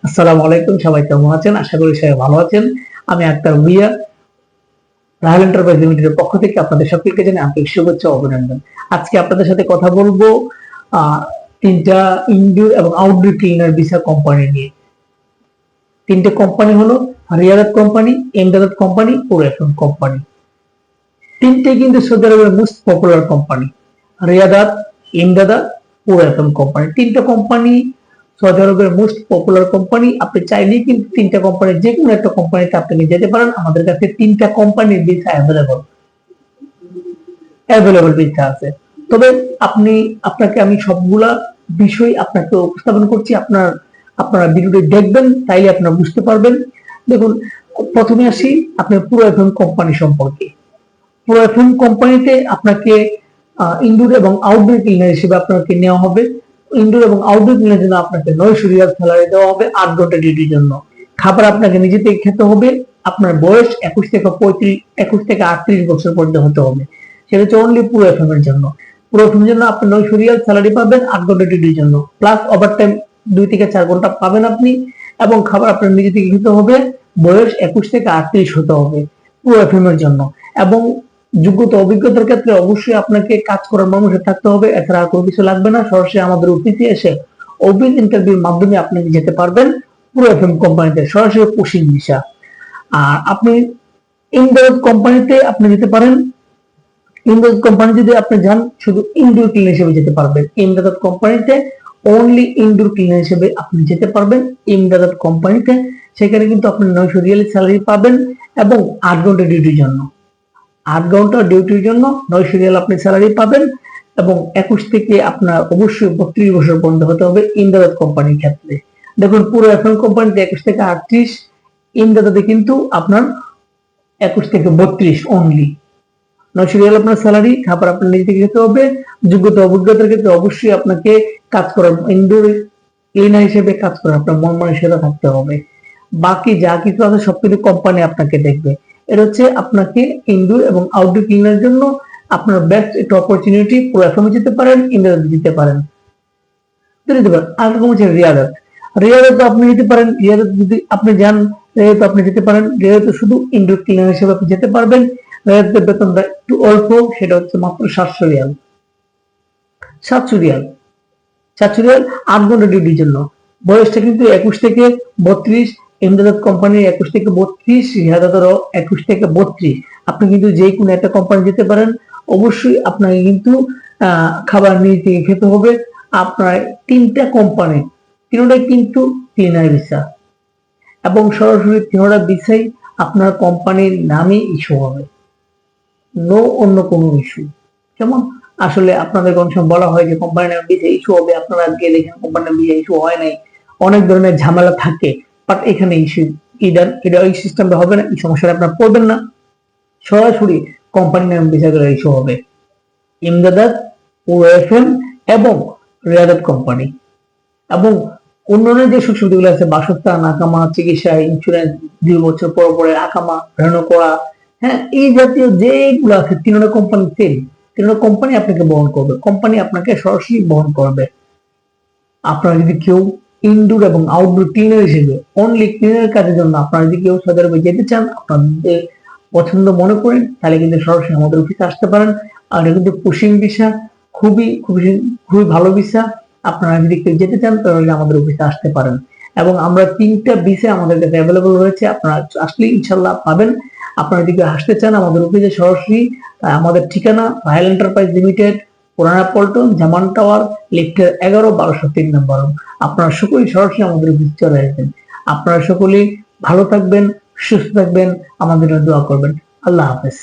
আসসালামু আলাইকুম, সবাই কেমন আছেন? আশা করি সবাই ভালো আছেন। আমি আক্তার ভুইয়া, রাহেল এন্টারপ্রাইজ লিমিটেডের পক্ষ থেকে আপনাদের সকলকে জানাই আন্তরিক শুভেচ্ছা ও অভিনন্দন। আজকে আপনাদের সাথে কথা বলবো তিনটা ইনডোর এবং আউটডোর ক্লিনার ভিসা কোম্পানি নিয়ে। তিনটে কোম্পানি হলো রিয়াদাত কোম্পানি, এমদাদাত কোম্পানি ও এফএম কোম্পানি। তিনটে কিন্তু সৌদি আরবের মোস্ট পপুলার কোম্পানি। রিয়াদাত, এমদাদাত ও এফএম কোম্পানি, তিনটা কোম্পানি সৌদি আরবের মোস্ট পপুলার কোম্পানি। আপনি চাইলেই কিন্তু তিনটা কোম্পানির যে কোনো একটা কোম্পানিতে আপনি যেতে পারেন। আমাদের কাছে তিনটা কোম্পানির ভিসা অ্যাভেলেবল ভিসা আছে। তবে আপনাকে আমি সবগুলা বিষয় আপনাকে উপস্থাপন করছি। আপনারা ভিডিওটি দেখবেন, তাইলে আপনারা বুঝতে পারবেন। দেখুন, প্রথমে আসি আপনার পুরো এফএম কোম্পানি সম্পর্কে। পুরো এফএম কোম্পানিতে আপনাকে ইনডোর এবং আউটডোর ক্লিনার হিসেবে আপনাকে নেওয়া হবে। ইনডোর এবং আউটডোর ক্লিনার জন্য আপনাকে 900 রিয়াল স্যালারি দেওয়া হবে 8 ঘন্টা ডিউটির জন্য। খাবার আপনাকে নিজে থেকে খেতে হবে। আপনার বয়স 21 থেকে 38 বছর পর্যন্ত হতে হবে। সেটা হচ্ছে অনলি পুরো এফএম এর জন্য। পুরো এফএম এর জন্য আপনি 900 রিয়াল স্যালারি পাবেন 8 ঘন্টা ডিউটির জন্য, প্লাস ওভারটাইম 2 থেকে 4 ঘন্টা পাবেন আপনি। এবং খাবার আপনার নিজে থেকে খেতে হবে। বয়স 21 থেকে 38 হতে হবে পুরো এফএম এর জন্য। এবং যোগ্যতা অভিজ্ঞতার ক্ষেত্রে অবশ্যই আপনাকে কাজ করার মানুষের থাকতে হবে, এছাড়া আর কোনো কিছু লাগবে না। সরাসরি আমাদের অফিসে এসে অফিস ইন্টারভিউর মাধ্যমে আপনি যেতে পারবেন পুরো এফএম কোম্পানিতে, সরাসরি পোস্টিং ভিসা। আর আপনি ইনডোর কোম্পানিতে আপনি যেতে পারেন। ইনডোর কোম্পানি যদি আপনি যান, শুধু ইনডোর ক্লিনার হিসেবে যেতে পারবেন। ইমদাদাত কোম্পানিতে অনলি ইনডোর ক্লিনার হিসেবে আপনি যেতে পারবেন ইমদাদাত কোম্পানিতে। সেখানে কিন্তু আপনি 900 রিয়াল স্যালারি পাবেন এবং 8 ঘন্টা ডিউটির জন্য 8 ঘন্টা ডিউটির জন্য 900 রিয়াল আপনি স্যালারি পাবেন। এবং 21 থেকে আপনার অবশ্যই 32 বছর পর্যন্ত হতে হবে ইমদাদাত কোম্পানির ক্ষেত্রে। দেখুন, পুরো এফএম কোম্পানিতে 21 থেকে 38, ইমদাদাতে কিন্তু আপনার 21 থেকে 32 অনলি। 900 রিয়াল আপনার স্যালারি, খাবার আপনার নিজে থেকে খেতে হবে। যোগ্যতা অভিজ্ঞতার ক্ষেত্রে অবশ্যই আপনাকে কাজ করার ইনডোর ক্লিনার হিসেবে কাজ করার আপনার মন মানসিকতা থাকতে হবে। বাকি যা কিছু আছে সবকিছু কোম্পানি আপনাকে দেখবে। এটা হচ্ছে আপনাকে ইনডোর এবং আউটডোর ক্লিনার জন্য আপনার বেস্ট একটা অপরচুনিটি। পুরো এফএমে যেতে পারেন, ইনডোরে যেতে পারেন, দিতে পারেন। আর রকম হচ্ছে রিয়াদাত। রিয়াদাত আপনি যেতে পারেন। রিয়াদাত যদি আপনি যান, রিয়াদাত আপনি যেতে পারেন। রিয়াদাত শুধু ইনডোর ক্লিনার হিসেবে আপনি যেতে পারবেন। রিয়াদাতের বেতনটা একটু অল্প, সেটা হচ্ছে মাত্র 700 রিয়াল। 700 রিয়াল 700 রিয়াল 8 ঘন্টা ডিউটির জন্য। বয়সটা কিন্তু 21 থেকে 32। এমদাদাত কোম্পানির 21 থেকে 32, রিয়াদাতেরও 21 থেকে 32। আপনি কিন্তু যে কোনো একটা কোম্পানি যেতে পারেন। অবশ্যই আপনাকে কিন্তু খাবার নিজে থেকে খেতে হবে। আপনার তিনটা কোম্পানি, তিনটাই কিন্তু ক্লিনার ভিসা এবং সরাসরি তিনটা ভিসাই আপনার কোম্পানির নামে ইস্যু হবে, নো অন্য কোনো ইস্যু। যেমন আসলে আপনাদের কোন সময় বলা হয় যে কোম্পানির নামে ভিসা ইস্যু হবে, আপনারা গিয়ে দেখেন কোম্পানির নামে ভিসা ইস্যু হয় নাই। অনেক ধরনের ঝামেলা থাকে, বাট এখানে ইস্যু এটা ওই সিস্টেমটা হবে না। এই সমস্যাটা আপনারা পড়বেন না। সরাসরি কোম্পানির নামে ভিসা করে ইস্যু হবে ইমদাদাত, ওএফএম এবং রিয়াদাত কোম্পানি। এবং অন্যান্য যে সুযোগ সুবিধাগুলো আছে, বাসস্থান, আকামা, চিকিৎসা, ইন্স্যুরেন্স, 2 বছর পর পরে আকামা রেনো করা, হ্যাঁ, এই জাতীয় যেগুলো আছে তিনটা কোম্পানি সেম। তিনটা কোম্পানি আপনাকে বহন করবে, কোম্পানি আপনাকে সরাসরি বহন করবে। আপনারা যদি কেউ ইনডোর এবং আউটডোর ক্লিনার হিসেবে অনলি ক্লিনার কাজের জন্য আপনারা যদি কেউ সৌদি আরবে যেতে চান, আপনাদের পছন্দ মনে করেন, তাহলে কিন্তু সরাসরি আমাদের অফিসে আসতে পারেন। আর এটা কিন্তু পুশিং ভিসা, খুবই খুবই খুবই ভালো ভিসা। আপনারা যদি কেউ যেতে চান তাহলে আমাদের অফিসে আসতে পারেন। এবং আমরা তিনটা ভিসা আমাদের কাছে অ্যাভেলেবল রয়েছে, আপনারা আসলে ইনশাল্লাহ পাবেন। আপনারা যদি আসতে চান আমাদের অফিসে সরাসরি, আমাদের ঠিকানা রাহেল এন্টারপ্রাইজ লিমিটেড, পুরানা পল্টন, জামান টাওয়ার, লিফটের 11, 1203 নম্বর। আপনারা সকলেই সরাসরি আমাদের অফিসে চলে আসবেন। আপনারা সকলেই ভালো থাকবেন, সুস্থ থাকবেন, আমাদের জন্য দোয়া করবেন। আল্লাহ হাফেজ।